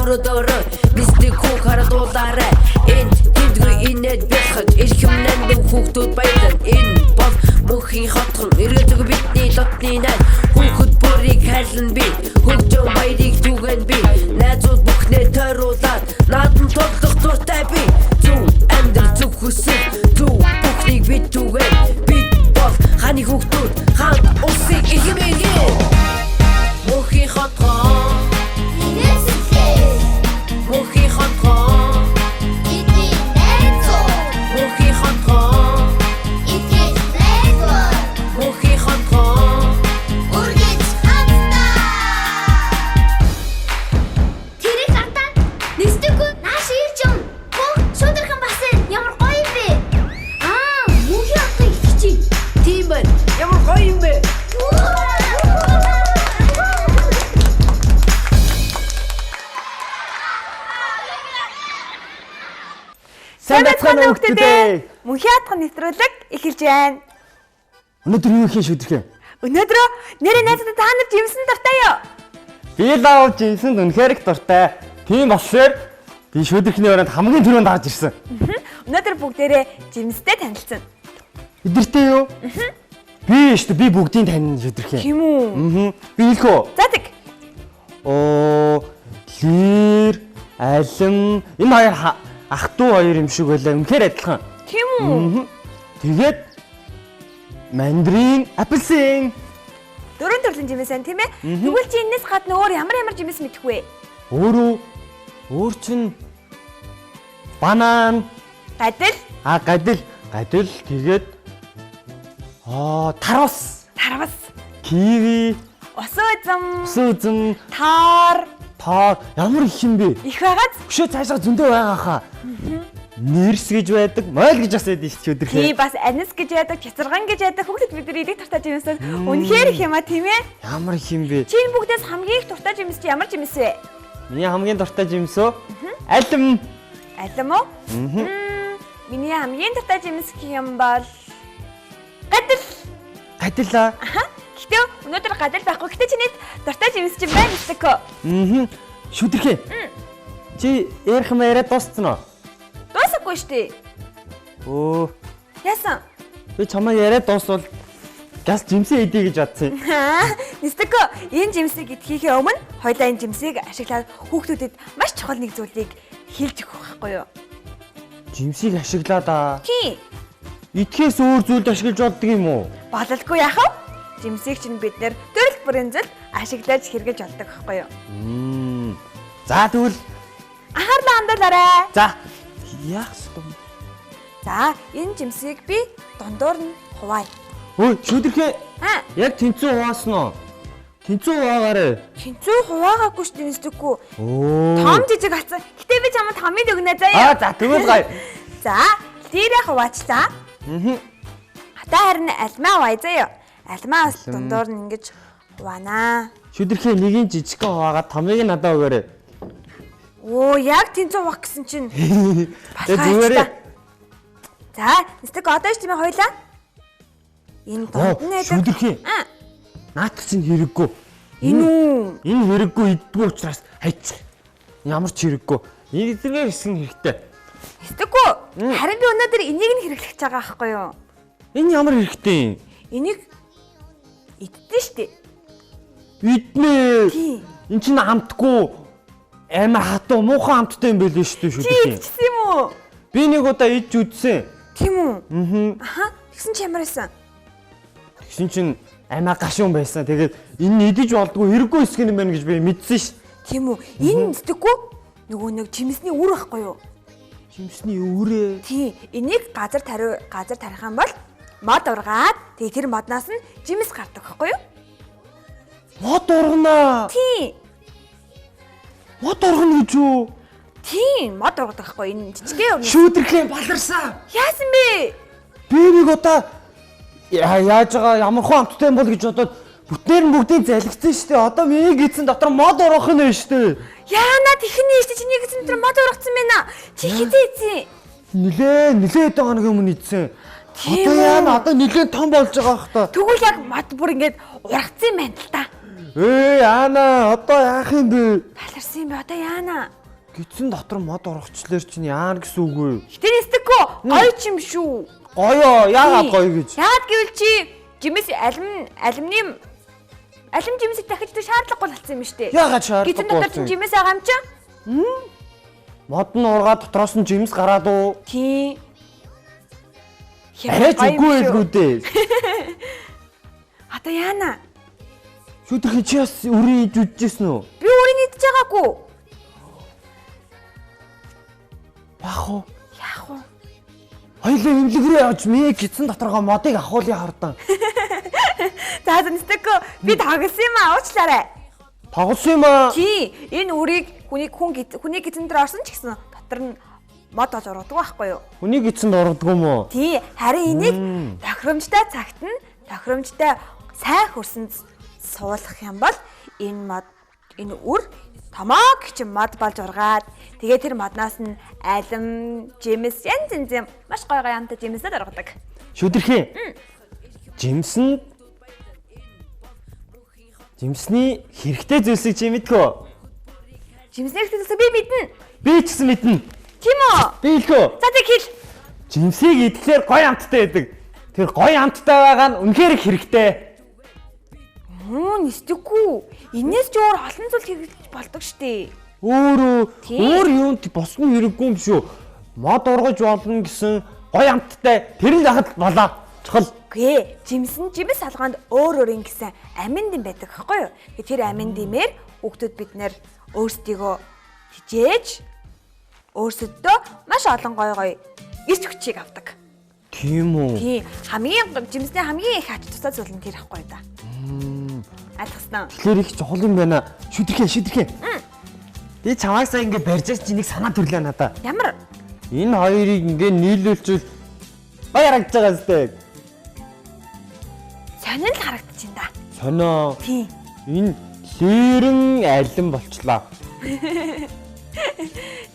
өрөөдөрөө мистик хүүг харадуулаарай энд тэндгүй инээд бэлхэж эрхэмнэн хүүхдүүд баялан энэ бол мөнхийн хотхон эргэлдэг бидний дотны найз хүүхэд бүрийг хайлан би хөгжөө баярыг түгэн би найзууд бүхнээ тойруулаад наадам тоглох дуртай би зүг амьдрал зүг хүсэл зүг бүхнийг бид түгэн бид бол ханы хүүхдүүд хаан улсыг ихэмээгээ мөнхийн хотхон мөнхийн хотхон бидний найзууд мөнхийн хотхон итгэж найзууд мөнхийн хотхон үргэлж хамтдаа тэрэг хатаа нэстэггүй нааш ирж юм бүх шудархан басан ямар гоё юм бэ мөнхийн хотыг итгэж тийм байна ямар гоё юм бэ Сайн байцгаана уу хүүхдүүдээ. Мөнхийн хатгын нэвтрүүлэг эхэлж байна. Өнөөдөр юу хийх шүдэрхээ? Өнөөдөр нэрээ найзуудаа та нар жимсэн дуртай юу? Би лав жинсэнд үнэхээр их дуртай. Тийм болохоор би шүдэрхний өрөөнд хамгийн түрүүнд гарч ирсэн. Өнөөдөр бүгдээрээ жимстэй танилцсан. Эдэртэй юу? Би шүү дээ би бүгдийг таньна шүдэрхээ. Тийм үү? Би хэлэхөө. За тэг. Лир, алим энэ хоёр ах トゥ хоёр юм шиг байлаа. Үнэхээр адилхан. Тийм үү? Тэгээд мандарин, апельсин. Дөрвөн төрлийн жимс байна тийм ээ? Тэгвэл чи энэс гадна өөр ямар жимс мэдэх вэ? Өөр чин банан, Гадил, гадил тэгээд тарвас, киви, усуузам, сүзэн, таар ямар их юм бэ? их байгааз. Өшөө цаашаа зөндөө байгаа хаа. Нэрс гэж байдаг, мойл гэж бас байдаг шүү дээ. Тий бас анис гэж яадаг, чацарган гэж яадаг хүүхэд бид нар идэх дуртай жимсүүд үнэхээр их юм а тийм ээ? Ямар их юм бэ? Чи энэ бүгдээс хамгийн их дуртай жимс чи ямар жимс вэ? Миний хамгийн дуртай жимс үү? Алим. Алим уу? Миний хамгийн дуртай жимс гэх юм бол гадил. Гадилаа. Гэтэ өнөөдөр гадил байхгүй. Гэтэ чиний дуртай жимс чинь байна гэхтээ. Шүдэрхээ. Чи ярих юм яриад дууссан уу? Дуусахгүй штий. Яасан? Би чамаа яриад дуусвал газ жимсээ идэ гэж бодсон. Нэстэггүй энэ жимсийг идэхийнхээ өмнө хоёлаа энэ жимсийг ашиглаад хүүхдүүдэд маш чухал нэг зүйлийг хэлж өгөх байхгүй юу? Жимсийг ашиглаад Тий. идэхээс өөр зүйлд ашиглаж болдго юм уу? Бололгүй яах вэ? Жимсийг чинь бид нэр төрөл бүрийн зүйл ашиглаж хэрэглэж болдог байхгүй юу? За тэгвэл Анхаарлаа хандуулаарай. за яах юм? За энэ жимсийг би дундуур нь хуваая. Өө шүдэрхээ. Яг тэнцүү хуваасан уу? Тэнцүү хуваагаарай. Тэнцүү хуваагаагүй шүү дээ нэстэггүй. Том жижиг хацсан. Гэтэ би чамд томыг өгнө заяа. За тэгвэл гоё. За тэрэ хуваачлаа. Хатаа харин альмаа хуваая заяа. Альмаас дундуур нь ингэж хуваанаа. Шүдэрхээ нэгийн жижигхэн хуваагаад томыг надад өгөөрэй. Яг тэнцүү хуваах гэсэн чинь. Зүгээрээ. За нэстэг одоо ч тийм ээ хоёлаа. Энэ донд нь шүдэрхээ. Наат чинь хэрэггүй. Энэ хэрэггүй иддгүй учраас хайчих. Ямар ч хэрэггүй. Эдгээр хэсэг хэрэгтэй. Нэстэггүй. Харин би өнөөдөр энийг нь хэрэглэж байгаа байхгүй юу? Энэ ямар хэрэгтэй юм? Энийг иддэн штэ. Иднэ. Тий. Энд чинь амтгүй амар хатуу муухан амттай юм байлээ шүү дээ шүдэрхээ. Идсэн юм уу? Би нэг удаа идж үзсэн. Тийм үү? Тэгсэн чи ямар байсан? Тэгсэн чинь амиа гашуун байсан. Тэгээд энэ идэж болдгоо хэрэггүй хэсэг юм байна гэж би мэдсэн ш. Тийм үү? Энэ нэстэггүй нөгөө нэг жимсний үр байхгүй юу? Жимсний үрээ. Тий. Энийг газар тарих юм бол мод ургаад тэгээ тэр моднаас нь жимс гардаг байхгүй юу? Мод ургана. Тий. Мод ургана гэж юу? Тийм, мод ургадаг байхгүй энэ жижигхэн юм. Шүүдрхээ баларсан. Яасан бэ? Би нэг удаа яаж байгаа ямар хүн амттай юм бол гэж бодоод бүтнээр нь бүгдийг залгицсан шүү дээ. Одоо миний гидсэн дотор мод ургах нь шүү дээ. Яана тэхний шүү дээ. Чиний гидсэн дотор мод ургацсан байна. Чи хизээ ийцэн. Нилээ хэдэн хоногийн өмнө идсэн. Одоо яана одоо нилээн том болж байгаа хэ та. Тэгвэл яг мод бүр ингэж ургацсан юм байна л та. Яана одоо яах юм бэ? Таларсан юм бэ одоо яана. Гидсэн дотор мод урагчлаар чинь яана гэсэн үг вэ? Гэтэ нэстэггүй гоё ч юм шүү. Гоё яагаад гоё гэж? Яагаад гэвэл чи жимс алюминиум жимс дахиж шаардлагагүй болсон юм шүү дээ. Яагаад шаардлагагүй? Гидсэн дотор чинь жимс байгаа юм чи? Мод нь ургаа дотроос нь жимс гараад уу? Тий. Арайч үгүй байлгүй дээ. Хата яана. Шүдэрхий чи бас үрийн жүжижсэн үү? Би өөрийн идэж байгаагүй. Яах вэ? Яах вэ? Хоёлаа имлэгрээ явж ми гидсэн доторгоо модыг ахуулъя хардаа. За нэстэггүй би тоглосон юм аа уучлаарай. Тоглосон юм аа. Тий, энэ үрийг хүний гидсэн дээр орсон ч гэсэн дотор нь мод болж ургадаг байхгүй юу? Хүний гидсэнд ордог юм уу? Тий, харин энийг тохиромжтой цагт нь тохиромжтой сайн хөрсөнд суулгах юм бол энэ үр томоог хичэм мод болж ургаад тэгээ тэр модноос нь алим, жимс янз маш гоё юмтай жимсэд ургадаг. Шүдэрхий. Жимсний хэрэгтэй зүйлсийг чи мэдгүй. Жимсний хэрэгтэй зүйлсийг би мэднэ. Би ч гэсэн мэднэ. Тийм үү? Би хэлэхөө. За тэг хэл. Жимсийг идэхээр гоё амттай байдаг. Тэр гоё амттай байгаа нь үнэхээр их хэрэгтэй. Нэстэггүй. Инээс ч өөр олон зүйл хийж болдог штэ. Өөр юунд босны хэрэггүй юм шүү. Мод ургаж болно гэсэн гоё амттай тэр л яхад болоо. Чухал. Гүй, жимс салгаанд өөр юм гэсэн аминд юм байдаг байхгүй юу? Тэр аминд имээр хүүхдүүд бид нэр өөрсдийгөө хижээж өөрсөдөө маш олон гоё эрч хүчийг авдаг. Тийм үү? Тий, жимсний хамгийн их ач тустай зүйл нь тэр ихгүй да. Айлтгсан. Тэгэхээр их чухал юм байна. Шүдэрхий. Би чамайг сая ингэ барьжаач чи нэг санаа төрлөө надаа. Ямар? Энэ хоёрыг ингэ нийлүүлчихвэл гоё харагдаж байгаа зү. Сонин л харагдаж байна да. Сонио. Тий. Энэ лэрэн алим болчлаа.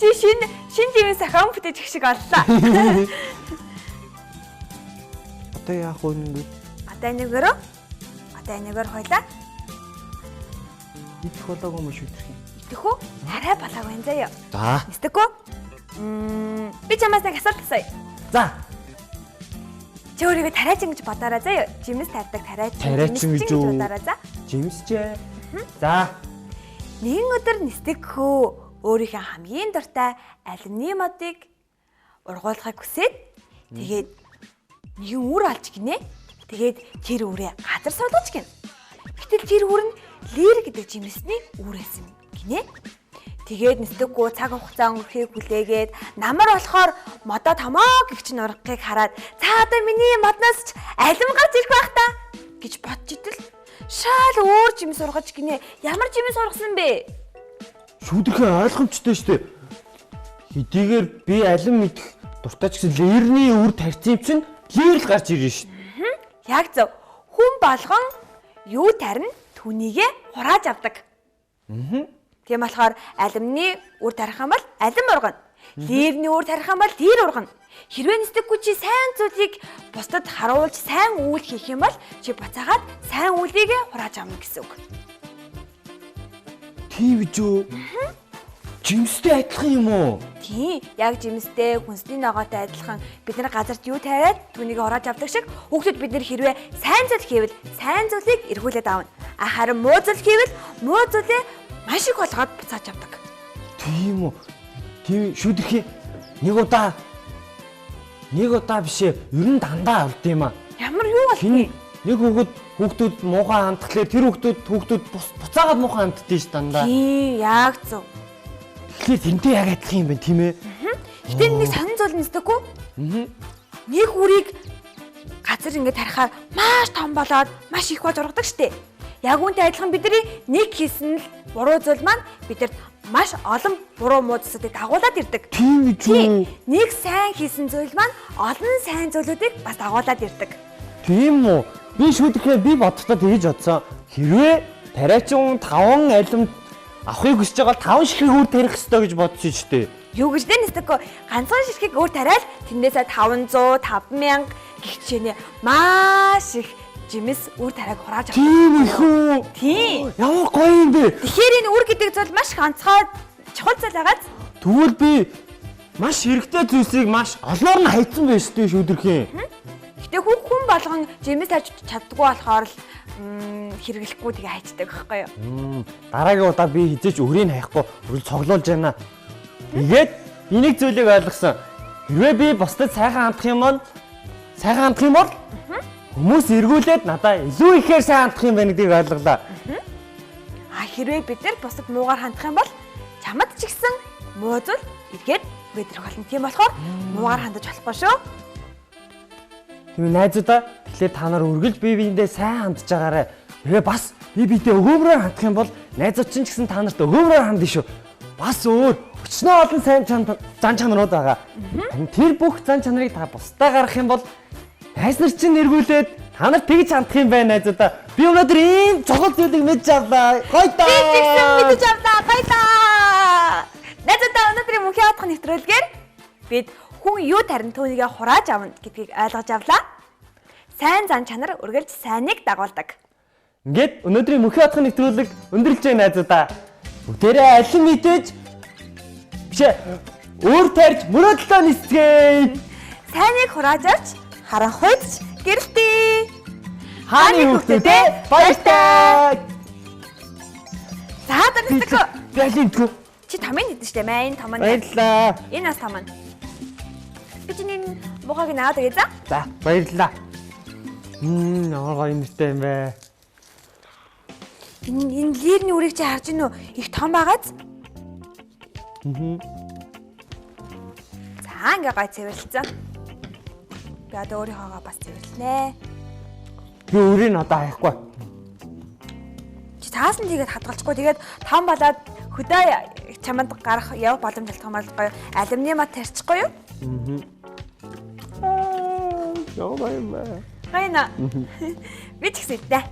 Чи шин жимс ахаан бүтээж их шиг оллоо. Одоо яах вэ ингэ? Одоо энэгээр хойлоо. Идэх болоогүй юм шүдэрхий. Идэх үү? Арай болоог байна заяа. За. Нэстэггүй? Би чамаас нэг асуулт асууя. За. Чи өөрийгөө тариачин гэж бодоорой заяа. Жимс тарьдаг тариачин гэж үү? бодоорой за. Жимсчээ. За. Нэгэн өдөр нэстэгхөө өөрийнхөө хамгийн дуртай алюминий модыг ургуулахыг хүсээд тэгээд нэгэн үр олж гинэ. Тэгээд тэр үрээ газар суулгаж гин. Гэтэл тэр үр нь лэр гэдэг жимсний үр байсан гинэ. Тэгээд нэстэггүй цаг хугацаа өнгөрөхийг хүлээгээд намар болохоор модоо томоог их чинь ургахыг хараад за одоо миний модноос ч алим гарч ирэх байх та гэж бодж идэл шал өөр жимс ургаж гинэ. Ямар жимс ургасан бэ? Шүдэрхий ойлгомжтой шүү дээ. Хэдийгээр би алим идэх дуртай ч гэсэн лэрний үр тарьсан юм чинь лэр л гарч ирнэ шүү. Яг зөв. Хүн болгон юу тарина түүнийгээ хурааж авдаг. Тийм болохоор алимны үр тарих юм бол алим ургана. Лэрний үр тарих юм бол лэр ургана. Хэрвээ нэстэггүй чи сайн зүйлийг бусдад харуулж сайн үйл хийх юм бол чи буцаагаад сайн үйлийгээ хурааж авна гэсэн үг. Тийм гэж үү? Жимстэй адилхан юм уу? Тийм, яг жимстэй хүнсний ногоотой адилхан бид нар газарт юу тариад түүнийг хурааж авдаг шиг хүүхдүүд бид нар хэрвээ сайн зүйл хийвэл сайн зүйлийг эргүүлээд аавна. Харин муу зүйл хийвэл муу зүйлээ маш их болгоод буцааж авдаг. Тийм үү? Тийм шүдэрхий нэг удаа бишээ ер нь дандаа болд юм аа. Ямар юу болов? Нэг хүүхдүүд муухай хандхлаар тэр хүүхдүүд буцаагаад муухай ханддээ ш дандаа. Тийм, яг зөв. Тэгэхээр тэрнтэй яг адилхан юм байна тийм ээ. Гэтэ нэг сонин зүйл нэстэггүй. Нэг үрийг газар ингээд тарихаар маш том болоод маш их болж ургадаг штеп. Яг үүнтэй адилхан бидний нэг хийсэн л буруу зүйл маань бидэрт маш олон буруу муу зүйлсүүдийг дагуулад ирдэг. Тийм гэж үү? Нэг сайн хийсэн зүйл маань олон сайн зүйлүүдийг бас дагуулад ирдэг. Тийм үү? Би шүдэрхий би боддоо тэгж бодсон. Хэрвээ тариачин 5 алимд авахыг хүсэж байгаа бол 5 ширхэг үр тарих хэрэгтэй гэж бодсон шүү дээ. Юу гэж нэстэггүй ганцхан ширхэг өөр тариал тэндээсээ 500, 5000 гэх чинээ маш их жимс үр тариаг хурааж авдаг. Тийм их үү? Тийм. Ямар гоё юм бэ? Тэгэхээр энэ үр гэдэг зүйл маш ганцхан чухал зүйл байгааз. Тэгвэл би маш хэрэгтэй зүйлсийг маш олноор нь хайцсан байж тээ шүдэрхийн. Гэтэ хүн болгон жимс хайж чаддгүй болохоор л хэрэглэхгүй тэгээ хайчдаг байхгүй юу? Дараагийн удаа би хизээч өрийг хаяхгүй өрөл цоглуулж байна. Тэгээд би нэг зүйлийг ойлгосон. Хэрвээ би бусдад сайхан хандах юм бол хүмүүс эргүүлээд надаа илүү ихээр сайн хандах юм байна гэдгийг ойлголоо. Хэрвээ бид нар бусдад муугаар хандах юм бол чамд ч ихсэн муу зүйл эргээд өдрөх болно. Тийм болохоор муугаар хандаж болохгүй шүү. Тийм найзуудаа тэгэхээр та нар үргэлж бие биендээ сайн хандж байгаарай. Тэгээ бас бие биедээ өгөөмрөөр хандах юм бол найзууд ч гэсэн та нарт өгөөмрөөр хандна шүү. Бас өөр өчнөө олон сайн зан чанарууд байгаа. Тэр бүх зан чанарыг та бусдаа гаргах юм бол найз нар чинь эргүүлээд та нарт тэгж хандах юм байна найзуудаа. Би өнөөдөр ийм чухал зүйлийг мэдж авлаа. Гоё таа. Би тэгсэн мэдэж авлаа. Гоё таа. Найзуудаа өнөөдрийн мөнхийн хатгах нэвтрүүлгээр бид хүн юу тарин түүнийгээ хурааж авна гэдгийг ойлгож авлаа. Сайн зан чанар үргэлж сайныг дагуулдаг. Ингээд өнөөдрийн мөнхийн хатгах нэвтрүүлэг өндөрлж байна найзуудаа. Бүгдээрээ алин мэдээж өөр тарьж мөрөөдлөө нисцгээе. Сайныг хурааж авч харанхуйдч гэрэлтээ. Хааны хүүхдүүдээ баяртай. За дарсдаг. Ялинтгүй. Чи тамийн хэдэн штэ мэн таман. Баярлаа. Энэ нас таман. Би чиний мухаг наад гэж за. За баярлаа. Ямар гоё нэртэй юм бэ. Энэ лирний үрийг чи харж гинөө их том байгааз. За ингээ гой цэвэрлцэн. Би одоо өөрийнхоогоо бас цэвэрлэнэ. Би үрийг одоо хаяхгүй. Чи таасан тэгээд хадгалчихгүй. Тэгээд том болоод хөдөө чамд гарах явах боломж олдгомоолгүй. Алюминий мат тарьчихгүй юу? Яа гоё юм бэ. Хайна. Би ч гэсэн идэ.